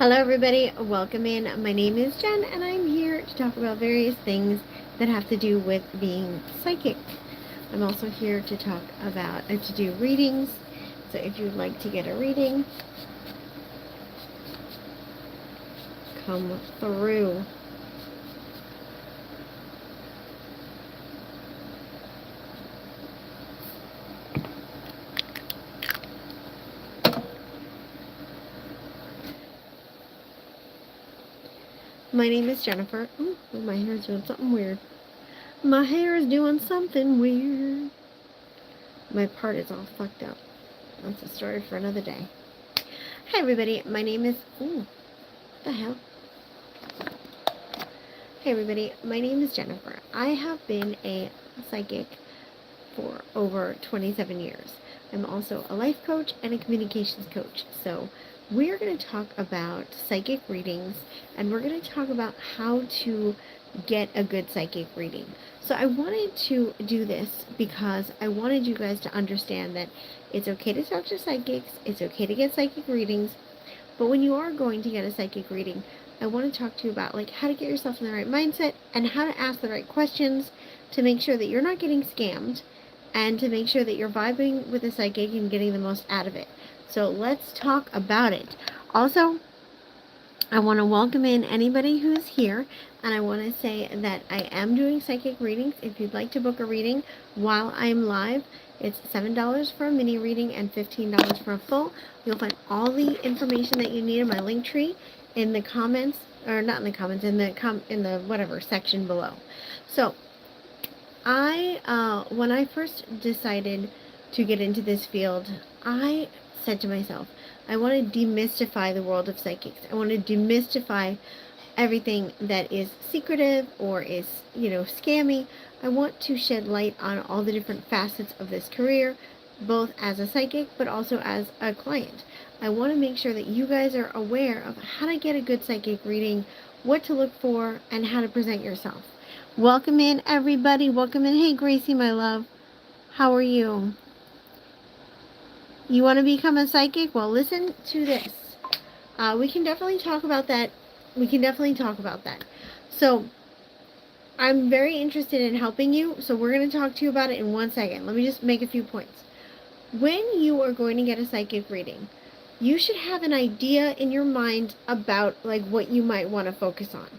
Hello everybody, welcome in. My name is Jen and I'm here to talk about various things that have to do with being psychic. I'm also here to talk about to do readings. So if you'd like to get a reading, come through. My name is Jennifer. Ooh, my hair is doing something weird. My hair is doing something weird. My part is all fucked up. That's a story for another day. Hi everybody, my name is... Ooh, what the hell? Hey everybody, my name is Jennifer. I have been a psychic for over 27 years. I'm also a life coach and a communications coach. So we're going to talk about psychic readings and we're going to talk about how to get a good psychic reading. So I wanted to do this because I wanted you guys to understand that it's okay to talk to psychics, it's okay to get psychic readings, but when you are going to get a psychic reading, I want to talk to you about like how to get yourself in the right mindset and how to ask the right questions to make sure that you're not getting scammed and to make sure that you're vibing with a psychic and getting the most out of it. So let's talk about it. Also, I want to welcome in anybody who's here, and I want to say that I am doing psychic readings. If you'd like to book a reading while I'm live, it's $7 for a mini reading and $15 for a full. You'll find all the information that you need in my link tree in the comments, or not in the comments, in the whatever section below. So when I first decided to get into this field, I said to myself, I want to demystify the world of psychics. I want to demystify everything that is secretive or is, scammy. I want to shed light on all the different facets of this career, both as a psychic, but also as a client. I want to make sure that you guys are aware of how to get a good psychic reading, what to look for, and how to present yourself. Welcome in, everybody. Welcome in. Hey, Gracie, my love. How are you? You want to become a psychic? Well, listen to this. We can definitely talk about that. So, I'm very interested in helping you. So, we're going to talk to you about it in 1 second. Let me just make a few points. When you are going to get a psychic reading, you should have an idea in your mind about like what you might want to focus on.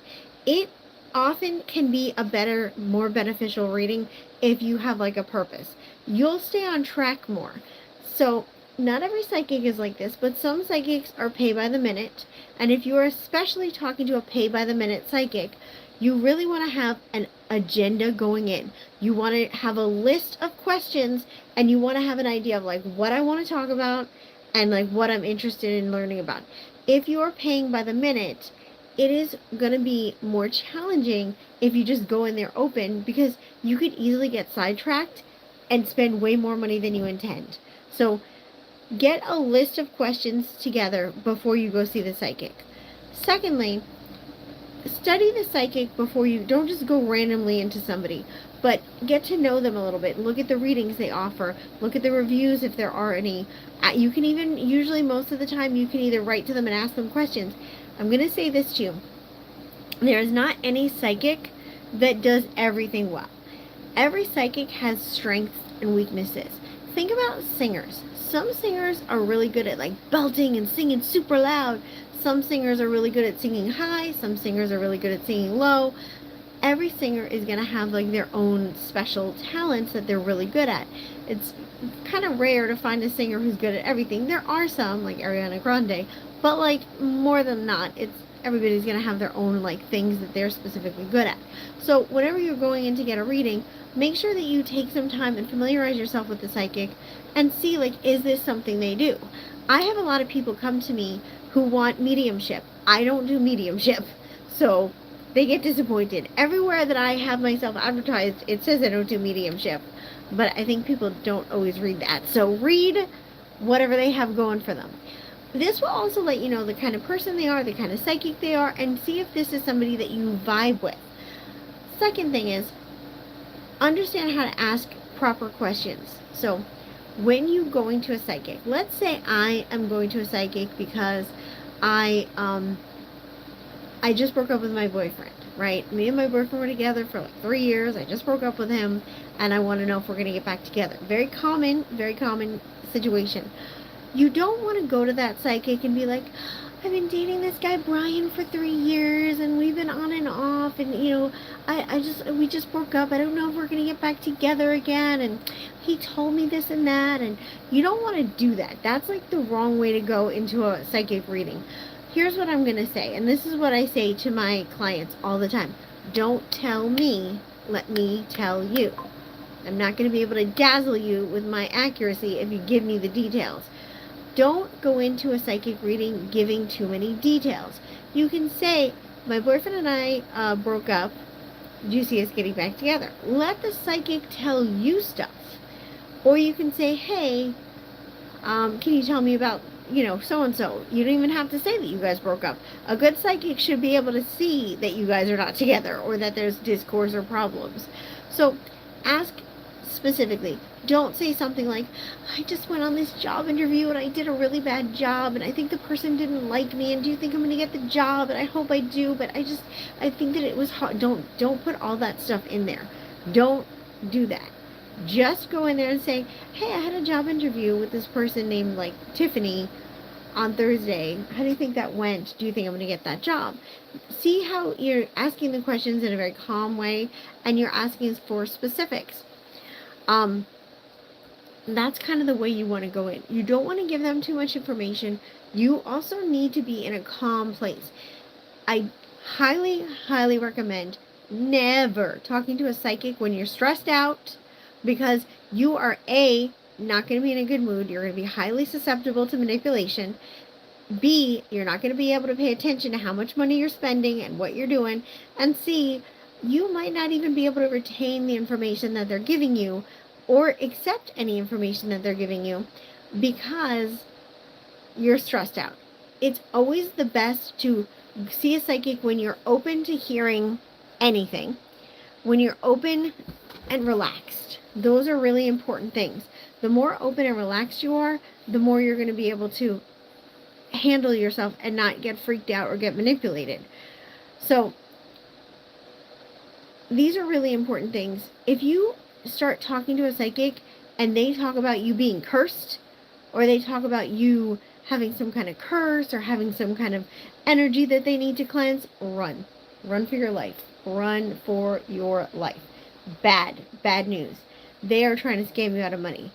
It often can be a better, more beneficial reading if you have like a purpose. You'll stay on track more. So not every psychic is like this, but some psychics are pay by the minute. And if you are especially talking to a pay by the minute psychic, you really want to have an agenda going in. You want to have a list of questions and you want to have an idea of like what I want to talk about and like what I'm interested in learning about. If you're paying by the minute, it is going to be more challenging if you just go in there open because you could easily get sidetracked and spend way more money than you intend. So get a list of questions together before you go see the psychic. Secondly, study the psychic before you don't just go randomly into somebody, but get to know them a little bit. Look at the readings they offer. Look at the reviews if there are any. You can even, usually most of the time, you can either write to them and ask them questions. I'm going to say this to you. There is not any psychic that does everything well. Every psychic has strengths and weaknesses. Think about singers. Some singers are really good at like belting and singing super loud. Some singers are really good at singing high. Some singers are really good at singing low. Every singer is going to have like their own special talents that they're really good at. It's kind of rare to find a singer who's good at everything. There are some, like Ariana Grande, but like more than not, everybody's going to have their own like things that they're specifically good at. So whenever you're going in to get a reading, make sure that you take some time and familiarize yourself with the psychic and see like, is this something they do? I have a lot of people come to me who want mediumship. I don't do mediumship. So they get disappointed. Everywhere that I have myself advertised, it says I don't do mediumship. But I think people don't always read that. So read whatever they have going for them. This will also let you know the kind of person they are, the kind of psychic they are, and see if this is somebody that you vibe with. Second thing is, understand how to ask proper questions. So when you go into a psychic, let's say I am going to a psychic because I I just broke up with my boyfriend, right? Me and my boyfriend were together for like 3 years. I just broke up with him, and I want to know if we're going to get back together. Very common situation. You don't want to go to that psychic and be like, I've been dating this guy Brian for 3 years, and we've been on and off, and we just broke up. I don't know if we're gonna get back together again, and he told me this and that, and you don't want to do that. That's like the wrong way to go into a psychic reading. Here's what I'm gonna say, and this is what I say to my clients all the time. Don't tell me, let me tell you. I'm not going to be able to dazzle you with my accuracy if you give me the details. Don't go into a psychic reading giving too many details. You can say, my boyfriend and I broke up. Do you see us getting back together? Let the psychic tell you stuff. Or you can say, hey, can you tell me about, so-and-so? You don't even have to say that you guys broke up. A good psychic should be able to see that you guys are not together or that there's discourse or problems. So ask specifically. Don't say something like, I just went on this job interview and I did a really bad job and I think the person didn't like me, and do you think I'm going to get the job, and I hope I do, but I think that it was hard. Don't put all that stuff in there. Don't do that. Just go in there and say, hey, I had a job interview with this person named like Tiffany on Thursday. How do you think that went? Do you think I'm going to get that job? See how you're asking the questions in a very calm way, and you're asking for specifics. That's kind of the way you want to go in. You don't want to give them too much information. You also need to be in a calm place. I highly, highly recommend never talking to a psychic when you're stressed out, because you are not going to be in a good mood. You're going to be highly susceptible to manipulation. B, you're not going to be able to pay attention to how much money you're spending and what you're doing. And C, you might not even be able to retain the information that they're giving you or accept any information that they're giving you because you're stressed out. It's always the best to see a psychic when you're open to hearing anything, when you're open and relaxed. Those are really important things. The more open and relaxed you are, the more you're going to be able to handle yourself and not get freaked out or get manipulated. So these are really important things. If you start talking to a psychic and they talk about you being cursed, or they talk about you having some kind of curse or having some kind of energy that they need to cleanse, run for your life. Run for your life. Bad news. They are trying to scam you out of money.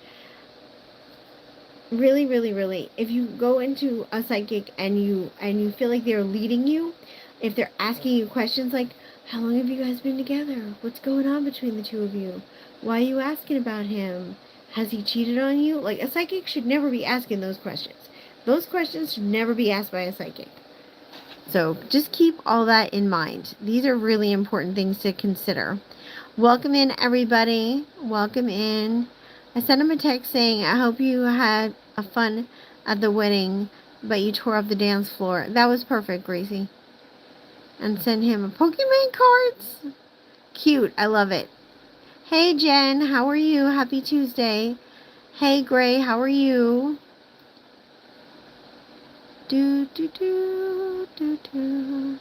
Really, really, really, if you go into a psychic and you feel like they're leading you, if they're asking you questions like, how long have you guys been together? What's going on between the two of you? Why are you asking about him? Has he cheated on you? Like, a psychic should never be asking those questions. Those questions should never be asked by a psychic. So just keep all that in mind. These are really important things to consider. Welcome in, everybody. Welcome in. I sent him a text saying, I hope you had a fun at the wedding, but you tore up the dance floor. That was perfect, Gracie. And send him a Pokemon cards. Cute. I love it. Hey, Jen. How are you? Happy Tuesday. Hey, Gray. How are you? Do, do, do, do, do.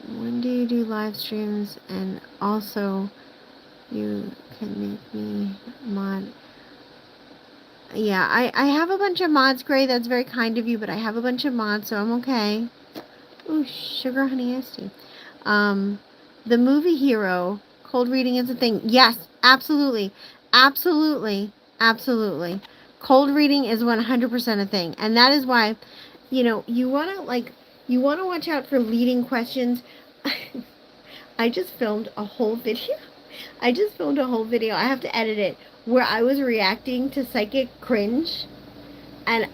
When do you do live streams? And also, you can make me mod. Yeah, I have a bunch of mods, Gray. That's very kind of you, but I have a bunch of mods, so I'm okay. Ooh, sugar honey iced tea. The movie hero, cold reading is a thing. Yes, absolutely. Absolutely. Absolutely. Cold reading is 100% a thing. And that is why, you want to watch out for leading questions. I just filmed a whole video. I have to edit it, where I was reacting to psychic cringe, and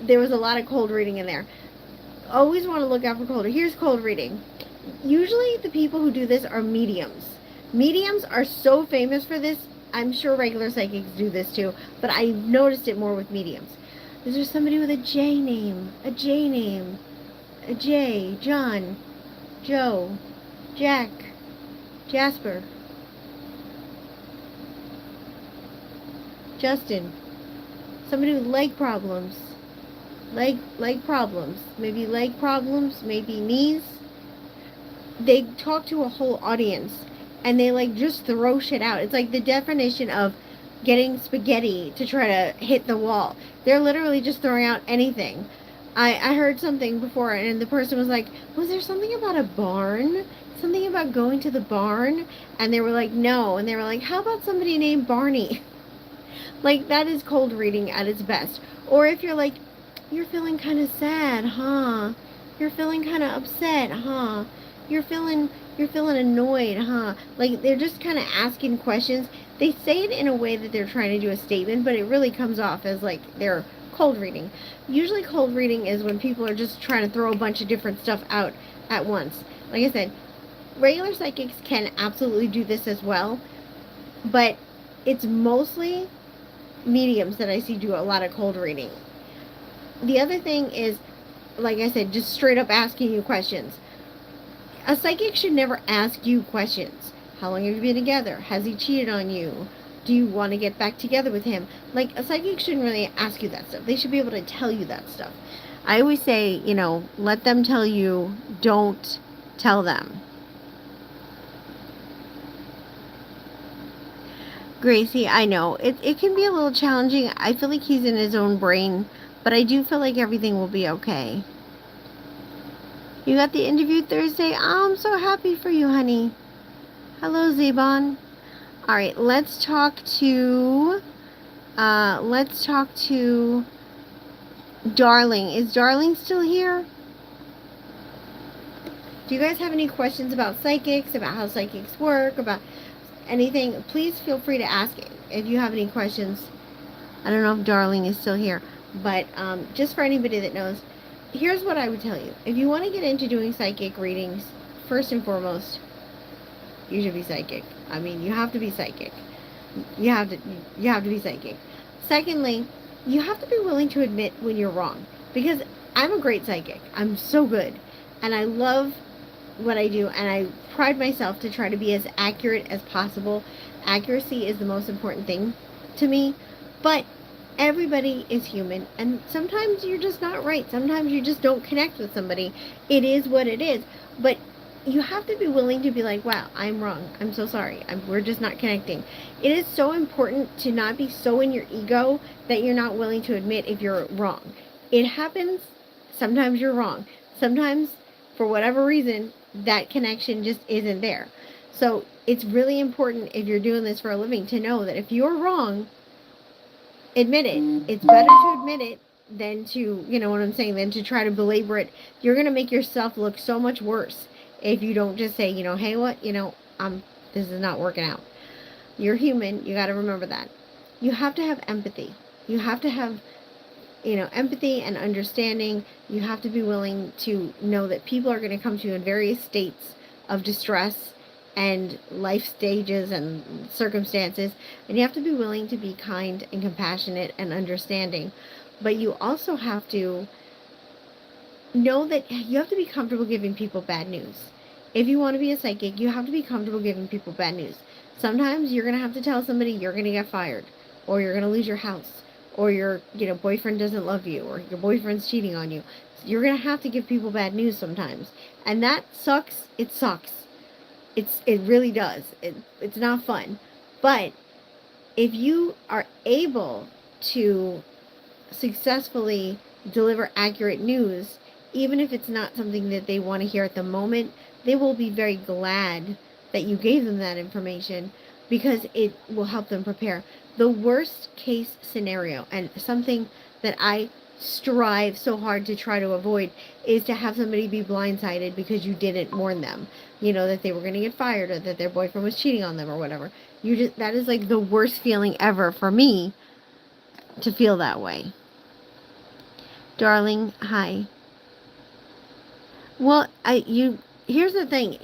there was a lot of cold reading in there. Always want to look out for cold. Here's cold reading. Usually the people who do this are mediums. Mediums are so famous for this. I'm sure regular psychics do this too, but I noticed it more with mediums. Is there somebody with a J name? A J name? A J, John, Joe, Jack, Jasper. Justin, somebody with leg problems. Leg problems. Maybe leg problems, maybe knees. They talk to a whole audience and they like just throw shit out. It's like the definition of getting spaghetti to try to hit the wall. They're literally just throwing out anything. I heard something before and the person was like, was there something about a barn? Something about going to the barn? And they were like, no. And they were like, how about somebody named Barney? Like, that is cold reading at its best. Or if you're like, you're feeling kind of sad, huh? You're feeling kind of upset, huh? You're feeling annoyed, huh? Like, they're just kind of asking questions. They say it in a way that they're trying to do a statement, but it really comes off as like they're cold reading. Usually cold reading is when people are just trying to throw a bunch of different stuff out at once. Like I said, regular psychics can absolutely do this as well, but it's mostly mediums that I see do a lot of cold reading. The other thing is, like I said, just straight up asking you questions. A psychic should never ask you questions. How long have you been together? Has he cheated on you? Do you want to get back together with him? Like, a psychic shouldn't really ask you that stuff. They should be able to tell you that stuff. I always say, let them tell you, don't tell them. Gracie, I know. It can be a little challenging. I feel like he's in his own brain, but I do feel like everything will be okay. You got the interview Thursday? Oh, I'm so happy for you, honey. Hello, Zebon. All right, let's talk to Darling. Is Darling still here? Do you guys have any questions about psychics, about how psychics work, about anything? Please feel free to ask if you have any questions. I don't know if Darling is still here, but just for anybody that knows, here's what I would tell you. If you want to get into doing psychic readings, first and foremost, you should be psychic. I mean, you have to be psychic. You have to be psychic. Secondly, you have to be willing to admit when you're wrong, because I'm a great psychic. I'm so good, and I love what I do, and I pride myself to try to be as accurate as possible. Accuracy is the most important thing to me, but everybody is human, and sometimes you're just not right. Sometimes you just don't connect with somebody. It is what it is, but you have to be willing to be like, wow, I'm wrong. I'm so sorry. We're just not connecting. It is so important to not be so in your ego that you're not willing to admit if you're wrong. It happens. Sometimes you're wrong. Sometimes, for whatever reason, that connection just isn't there. So it's really important, if you're doing this for a living, to know that if you're wrong, admit it. It's better to admit it than to, you know what I'm saying, than to try to belabor it. You're going to make yourself look so much worse if you don't just say, hey, what, this is not working out. You're human. You got to remember that. You have to have empathy. You have to have, empathy and understanding. You have to be willing to know that people are going to come to you in various states of distress and life stages and circumstances, and you have to be willing to be kind and compassionate and understanding. But you also have to know that you have to be comfortable giving people bad news. If you want to be a psychic, you have to be comfortable giving people bad news. Sometimes you're going to have to tell somebody you're going to get fired, or you're going to lose your house, or your boyfriend doesn't love you, or your boyfriend's cheating on you. You're going to have to give people bad news sometimes, and that sucks. It sucks. It really does. It's not fun. But if you are able to successfully deliver accurate news, even if it's not something that they want to hear at the moment, they will be very glad that you gave them that information, because it will help them prepare. The worst case scenario, and something that I strive so hard to try to avoid, is to have somebody be blindsided because you didn't warn them, that they were going to get fired, or that their boyfriend was cheating on them, or whatever. That is like the worst feeling ever for me, to feel that way. Darling, hi. Well, here's the thing.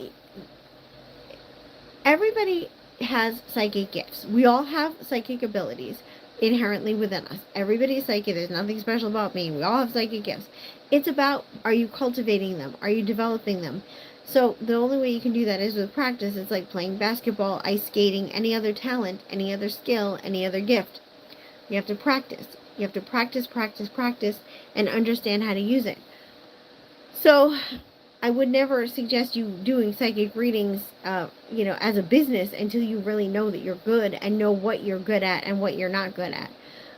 Everybody has psychic gifts. We all have psychic abilities inherently within us. Everybody is psychic. There's nothing special about me. We all have psychic gifts. It's about, are you cultivating them? Are you developing them? So the only way you can do that is with practice. It's like playing basketball, ice skating, any other talent, any other skill, any other gift. You have to practice. You have to practice, practice, practice, and understand how to use it. So I would never suggest you doing psychic readings, as a business until you really know that you're good and know what you're good at and what you're not good at.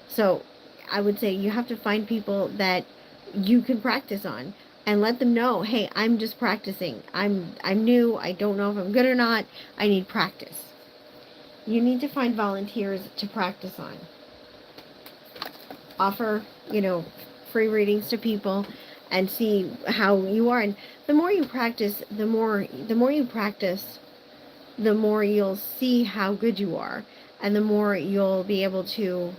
So I would say you have to find people that you can practice on and let them know, hey, I'm just practicing. I'm new. I don't know if I'm good or not. I need practice. You need to find volunteers to practice on. Offer, free readings to people and see how you are. And the more you practice, the more you practice, the more you'll see how good you are, and the more you'll be able to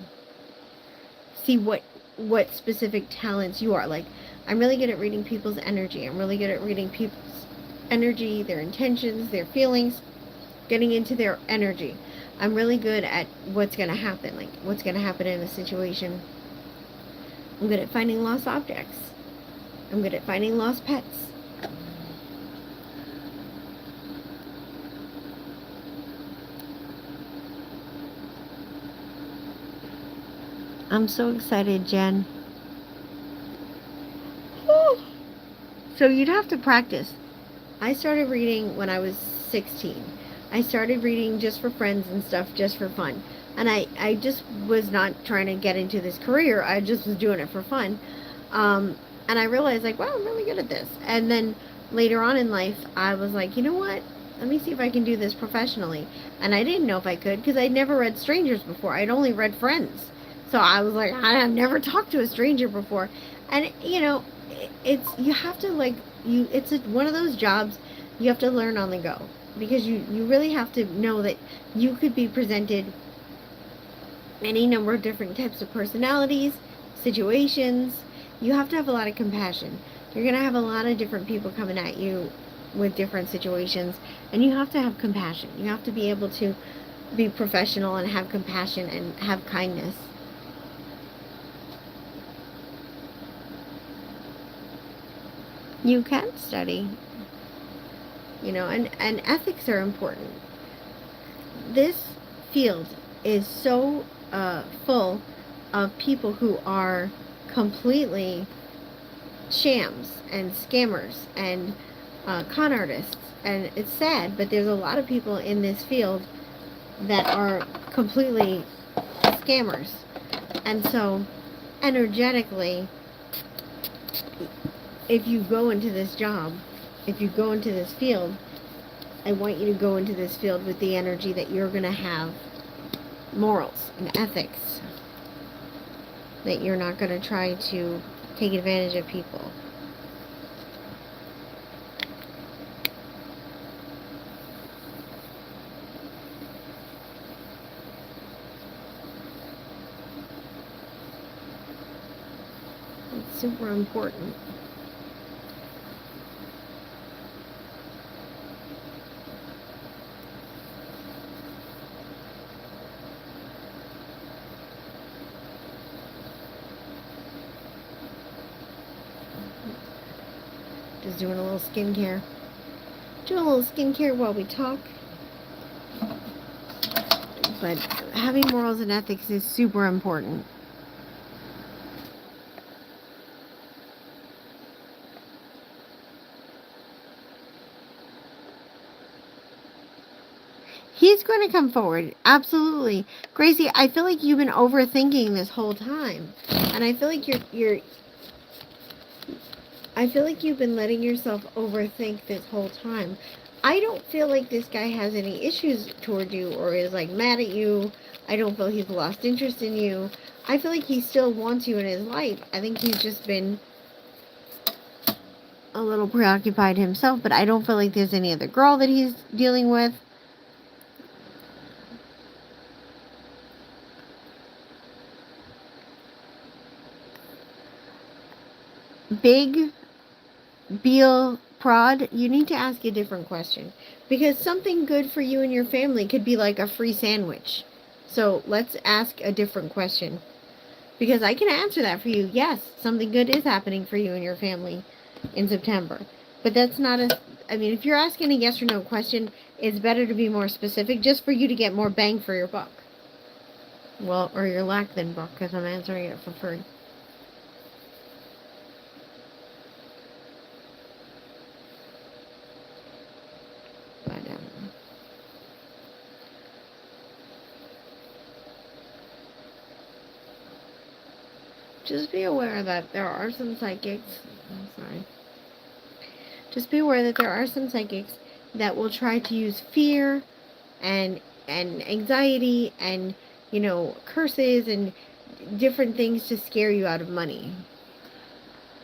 see what specific talents you are. Like, I'm really good at reading people's energy. I'm really good at reading people's energy, their intentions, their feelings, getting into their energy. I'm really good at what's going to happen, like what's going to happen in a situation. I'm good at finding lost objects. I'm good at finding lost pets. I'm so excited, Jen. So you'd have to practice. I started reading when I was 16. I started reading just for friends and stuff, just for fun. And I just was not trying to get into this career. I just was doing it for fun. And I realized, like, wow, I'm really good at this. And then later on in life, I was like, you know what? Let me see if I can do this professionally. And I didn't know if I could because I'd never read strangers before. I'd only read friends. So I was like, I've never talked to a stranger before. And, you have to, like, it's one of those jobs you have to learn on the go. Because you really have to know that you could be presented any number of different types of personalities, situations. You have to have a lot of compassion. You're going to have a lot of different people coming at you with different situations, and you have to have compassion. You have to be able to be professional and have compassion and have kindness. You can study, and ethics are important. This field is so full of people who are completely shams and scammers and con artists, and it's sad, but there's a lot of people in this field that are completely scammers. And so energetically, if you go into this job, if you go into this field, I want you to go into this field with the energy that you're going to have morals and ethics, that you're not going to try to take advantage of people. It's super important. Just doing a little skincare. Doing a little skincare while we talk. But having morals and ethics is super important. He's going to come forward. Absolutely. Gracie, I feel like you've been overthinking this whole time. And I feel like I feel like you've been letting yourself overthink this whole time. I don't feel like this guy has any issues toward you or is, like, mad at you. I don't feel he's lost interest in you. I feel like he still wants you in his life. I think he's just been a little preoccupied himself, but I don't feel like there's any other girl that he's dealing with. Big Beal Prod, you need to ask a different question. Because something good for you and your family could be like a free sandwich. So let's ask a different question. Because I can answer that for you. Yes, something good is happening for you and your family in September. But that's not if you're asking a yes or no question, it's better to be more specific just for you to get more bang for your buck. Well, or your lack then, book, because I'm answering it for free. But, just be aware that there are some psychics. I'm sorry. Just be aware that there are some psychics that will try to use fear and anxiety and, you know, curses and different things to scare you out of money.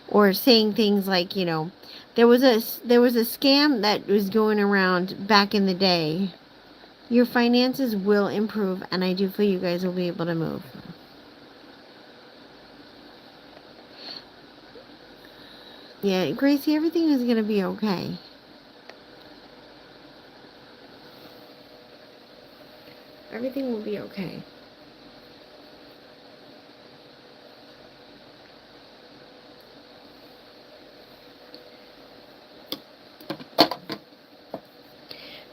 Or saying things like, you know, there was a scam that was going around back in the day. Your finances will improve, and I do feel you guys will be able to move. Yeah, Gracie, everything is going to be okay. Everything will be okay.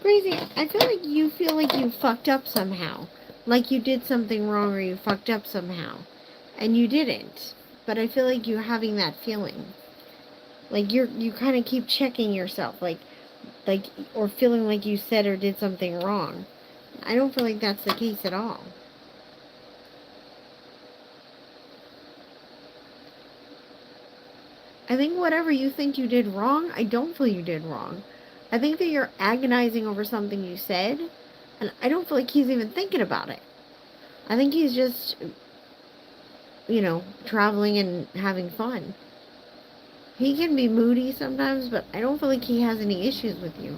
Gracie, I feel like you fucked up somehow. Like you did something wrong or you fucked up somehow. And you didn't. But I feel like you're having that feeling. Like you kind of keep checking yourself. Like, or feeling like you said or did something wrong. I don't feel like that's the case at all. I think whatever you think you did wrong, I don't feel you did wrong. I think that you're agonizing over something you said, and I don't feel like he's even thinking about it. I think he's just, you know, traveling and having fun. He can be moody sometimes, but I don't feel like he has any issues with you.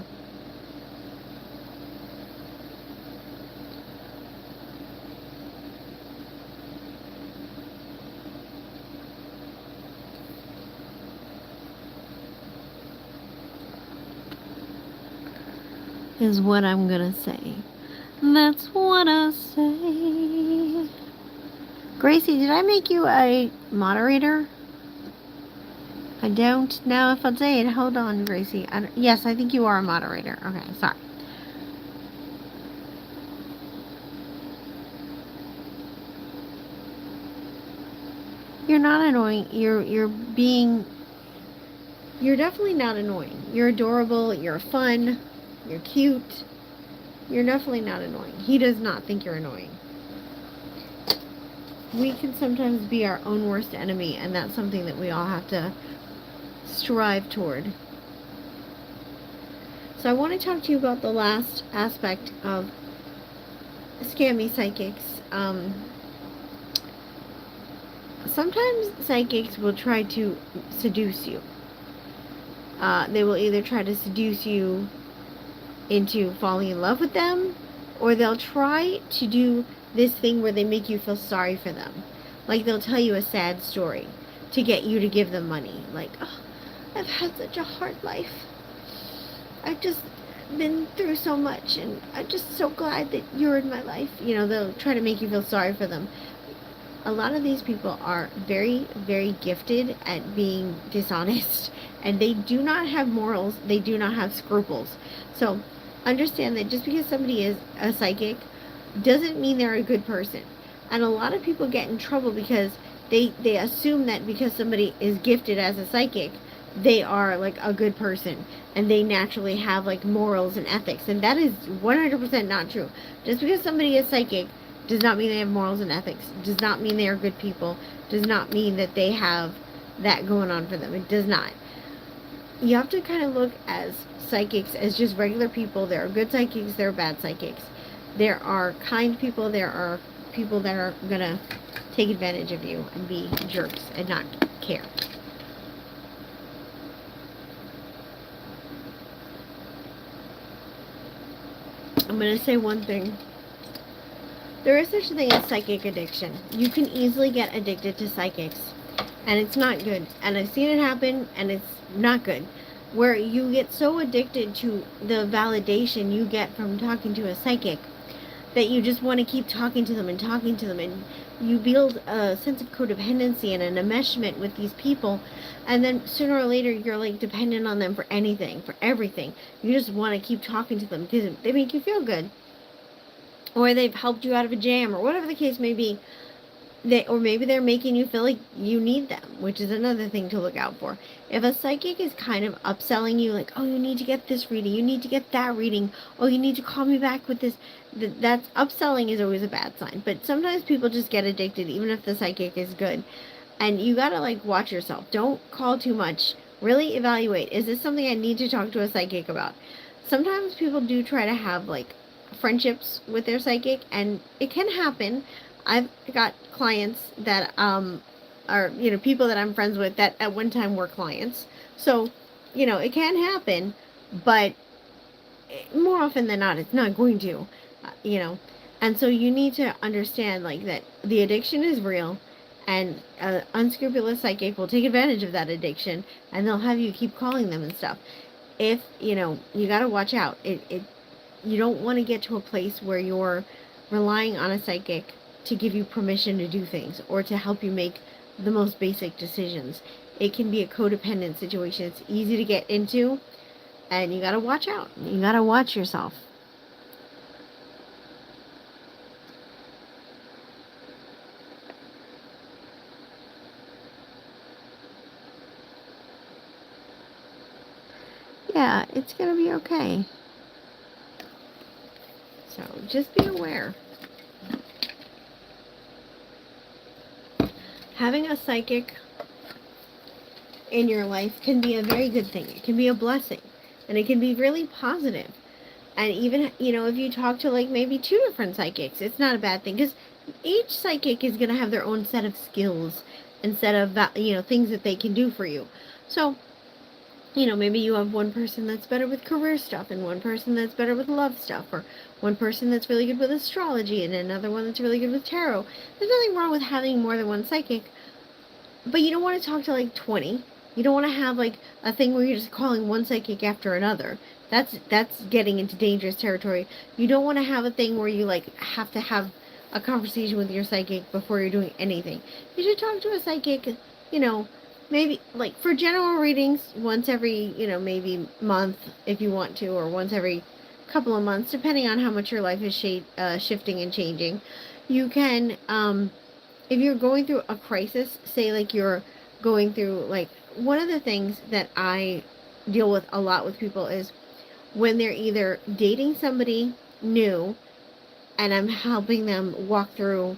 Is what I'm gonna say. That's what I say. Gracie, did I make you a moderator? I don't know if I did. Hold on, Gracie. Yes, I think you are a moderator. Okay, sorry. You're not annoying. You're definitely not annoying. You're adorable. You're fun. You're cute. You're definitely not annoying. He does not think you're annoying. We can sometimes be our own worst enemy, and that's something that we all have to strive toward. So I want to talk to you about the last aspect of scammy psychics. Sometimes psychics will try to seduce you. They will either try to seduce you into falling in love with them, or they'll try to do this thing where they make you feel sorry for them. Like they'll tell you a sad story to get you to give them money. Like, oh, I've had such a hard life. I've just been through so much, and I'm just so glad that you're in my life. You know, they'll try to make you feel sorry for them. A lot of these people are very, very gifted at being dishonest, and they do not have morals. They do not have scruples. So understand that just because somebody is a psychic doesn't mean they're a good person. And a lot of people get in trouble because they assume that because somebody is gifted as a psychic, they are like a good person and they naturally have like morals and ethics, and that is 100% not true. Just because somebody is psychic does not mean they have morals and ethics, does not mean they are good people, does not mean that they have that going on for them. It does not. You have to kind of look as psychics as just regular people. There are good psychics, there are bad psychics. There are kind people, there are people that are gonna take advantage of you and be jerks and not care. I'm going to say one thing. There is such a thing as psychic addiction. You can easily get addicted to psychics, and it's not good. And I've seen it happen, and it's not good. Where you get so addicted to the validation you get from talking to a psychic that you just want to keep talking to them, and you build a sense of codependency and an enmeshment with these people, and then sooner or later you're like dependent on them for anything, for everything. You just want to keep talking to them because they make you feel good. or they've helped you out of a jam, or whatever the case may be. Or maybe they're making you feel like you need them, which is another thing to look out for. If a psychic is kind of upselling you, like, oh, you need to get this reading, you need to get that reading, oh, you need to call me back with this, that's upselling is always a bad sign. But sometimes people just get addicted, even if the psychic is good. And you gotta like watch yourself. Don't call too much. Really evaluate. Is this something I need to talk to a psychic about? Sometimes people do try to have like friendships with their psychic, and it can happen. I've got clients that are, people that I'm friends with that at one time were clients. So, it can happen, but more often than not, it's not going to, uh, you know. And so you need to understand like that the addiction is real, and an unscrupulous psychic will take advantage of that addiction, and they'll have you keep calling them and stuff. If, you got to watch out. You don't want to get to a place where you're relying on a psychic to give you permission to do things or to help you make the most basic decisions. It can be a codependent situation. It's easy to get into, and you got to watch out. You got to watch yourself. Yeah, it's going to be okay. So just be aware. Having a psychic in your life can be a very good thing. It can be a blessing, and it can be really positive. And even, if you talk to like maybe 2 different psychics, it's not a bad thing, because each psychic is going to have their own set of skills and set of, things that they can do for you. So, maybe you have one person that's better with career stuff, and one person that's better with love stuff, or one person that's really good with astrology, and another one that's really good with tarot. There's nothing wrong with having more than one psychic, but you don't want to talk to like 20. You don't want to have like a thing where you're just calling one psychic after another. That's getting into dangerous territory. You don't want to have a thing where you like have to have a conversation with your psychic before you're doing anything. You should talk to a psychic, maybe like for general readings once every, maybe month if you want to, or once every couple of months, depending on how much your life is shifting and changing. You can, if you're going through a crisis, say like you're going through, like, one of the things that I deal with a lot with people is when they're either dating somebody new and I'm helping them walk through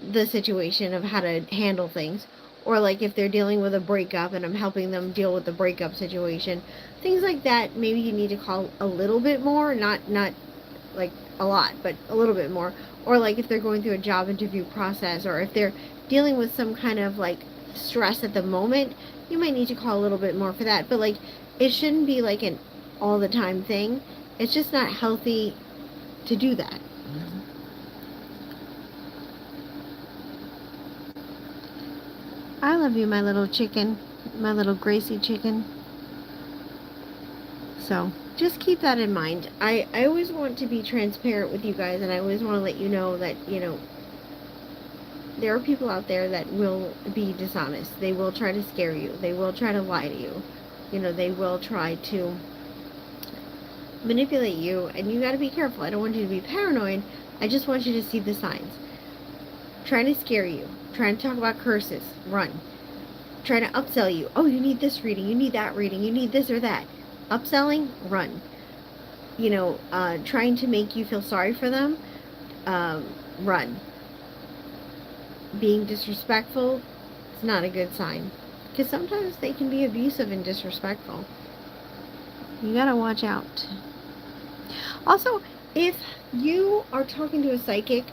the situation of how to handle things, or like if they're dealing with a breakup and I'm helping them deal with the breakup situation, things like that. Maybe you need to call a little bit more, not like a lot, but a little bit more. Or like if they're going through a job interview process, or if they're dealing with some kind of like stress at the moment, you might need to call a little bit more for that. But like, it shouldn't be like an all the time thing. It's just not healthy to do that. I love you, my little chicken, my little Gracie chicken. So just keep that in mind. I always want to be transparent with you guys, and I always want to let you know that, there are people out there that will be dishonest. They will try to scare you. They will try to lie to you. They will try to manipulate you, and you got to be careful. I don't want you to be paranoid. I just want you to see the signs. Trying to scare you. Trying to talk about curses. Run. Trying to upsell you. Oh, you need this reading. You need that reading. You need this or that. Upselling. Run. Trying to make you feel sorry for them. Run. Being disrespectful, it's not a good sign, because sometimes they can be abusive and disrespectful. You gotta watch out. Also, if you are talking to a psychic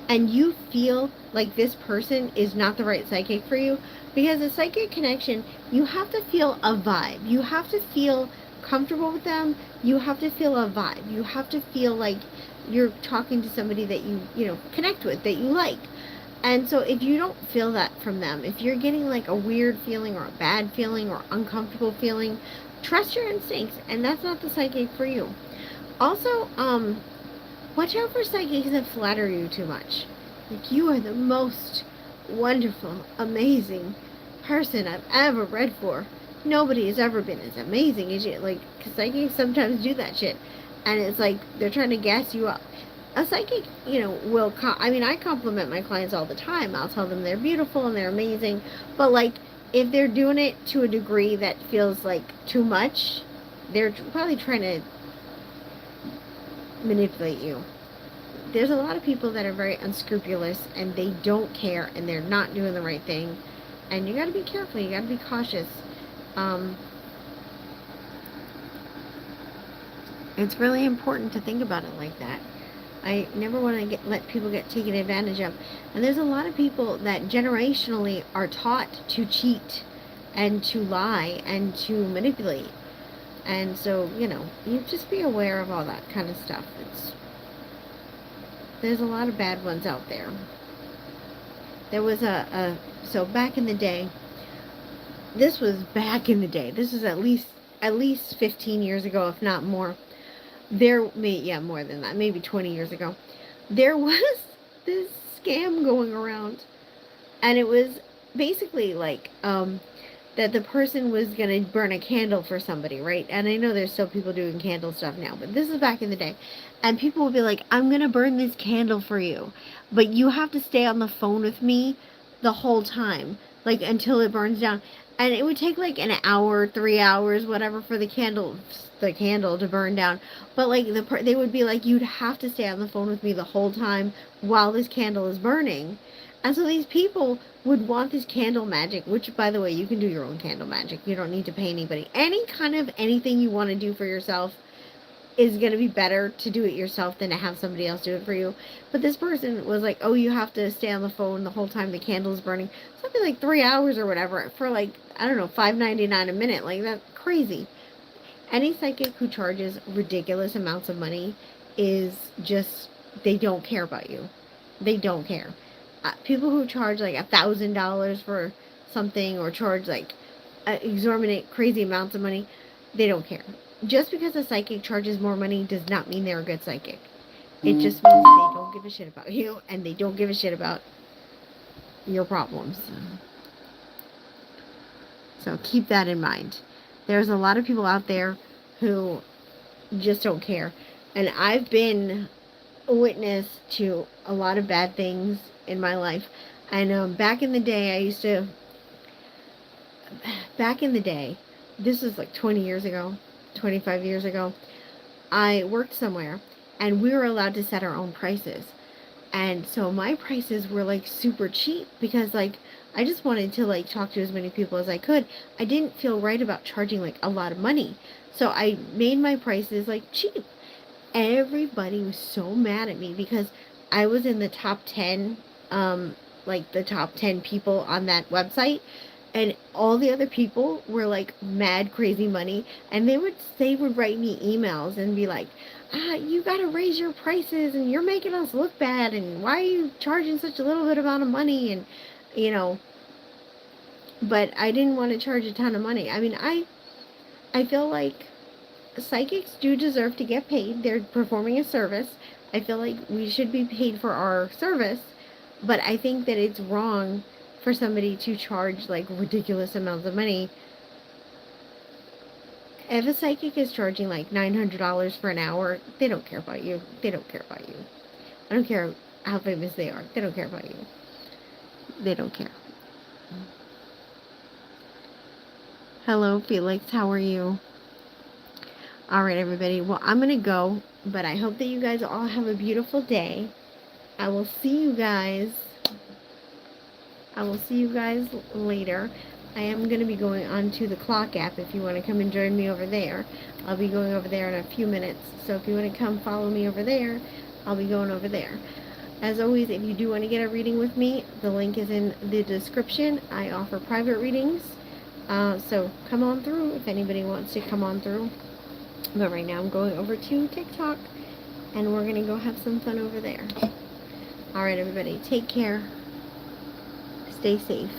and you feel like this person is not the right psychic for you, because a psychic connection, you have to feel a vibe. You have to feel comfortable with them. You have to feel a vibe. You have to feel like you're talking to somebody that you connect with, that you like. And so if you don't feel that from them, if you're getting like a weird feeling or a bad feeling or uncomfortable feeling, trust your instincts, and that's not the psychic for you. Also, watch out for psychics that flatter you too much. Like, you are the most wonderful, amazing person I've ever read for. Nobody has ever been as amazing as you. Like, 'cause psychics sometimes do that shit. And it's like they're trying to gas you up. a psychic, will, I mean, I compliment my clients all the time. I'll tell them they're beautiful and they're amazing. But, like, if they're doing it to a degree that feels like too much, they're probably trying to manipulate you. There's a lot of people that are very unscrupulous and they don't care and they're not doing the right thing. And you got to be careful. You got to be cautious. It's really important to think about it like that. I never want to let people get taken advantage of. And there's a lot of people that generationally are taught to cheat and to lie and to manipulate. And so, you just be aware of all that kind of stuff. There's a lot of bad ones out there. There was so back in the day, this was back in the day. This was at least 15 years ago, if not more. More than that, maybe 20 years ago. There was this scam going around, and it was basically like that the person was going to burn a candle for somebody, right? And I know there's still people doing candle stuff now, but this is back in the day. And people would be like, I'm going to burn this candle for you, but you have to stay on the phone with me the whole time, like until it burns down. And it would take like an hour, 3 hours, whatever, for the candle to burn down. But like they would be like, you'd have to stay on the phone with me the whole time while this candle is burning. And so these people would want this candle magic, which, by the way, you can do your own candle magic. You don't need to pay anybody. Any kind of anything you want to do for yourself is going to be better to do it yourself than to have somebody else do it for you. But this person was like, oh, you have to stay on the phone the whole time the candle is burning. Something like 3 hours or whatever for like, I don't know, $5.99 a minute. Like, that's crazy. Any psychic who charges ridiculous amounts of money is just, they don't care about you. They don't care. People who charge like $1,000 for something or charge like exorbitant, crazy amounts of money, they don't care. Just because a psychic charges more money does not mean they're a good psychic. It just means they don't give a shit about you and they don't give a shit about your problems. So keep that in mind. There's a lot of people out there who just don't care. And I've been a witness to a lot of bad things in my life. And back in the day, this was like 20 years ago, 25 years ago, I worked somewhere and we were allowed to set our own prices. And so my prices were like super cheap because like I just wanted to like talk to as many people as I could. I didn't feel right about charging like a lot of money. So I made my prices like cheap. Everybody was so mad at me because I was in the top 10, like the top 10 people on that website. And all the other people were like mad crazy money. And they would write me emails and be like, you got to raise your prices and you're making us look bad. And why are you charging such a little bit amount of money? And, but I didn't want to charge a ton of money. I mean, I feel like psychics do deserve to get paid. They're performing a service. I feel like we should be paid for our service. But I think that it's wrong for somebody to charge like ridiculous amounts of money. If a psychic is charging like $900 for an hour, they don't care about you. They don't care about you. I don't care how famous they are. They don't care about you. They don't care. Hello, Felix. How are you? All right, everybody. Well, I'm going to go, but I hope that you guys all have a beautiful day. I will see you guys later. I am going to be going on to the clock app if you want to come and join me over there. I'll be going over there in a few minutes. So if you want to come follow me over there, I'll be going over there. As always, if you do want to get a reading with me, the link is in the description. I offer private readings. So come on through if anybody wants to come on through. But right now I'm going over to TikTok and we're going to go have some fun over there. All right, everybody. Take care. Stay safe.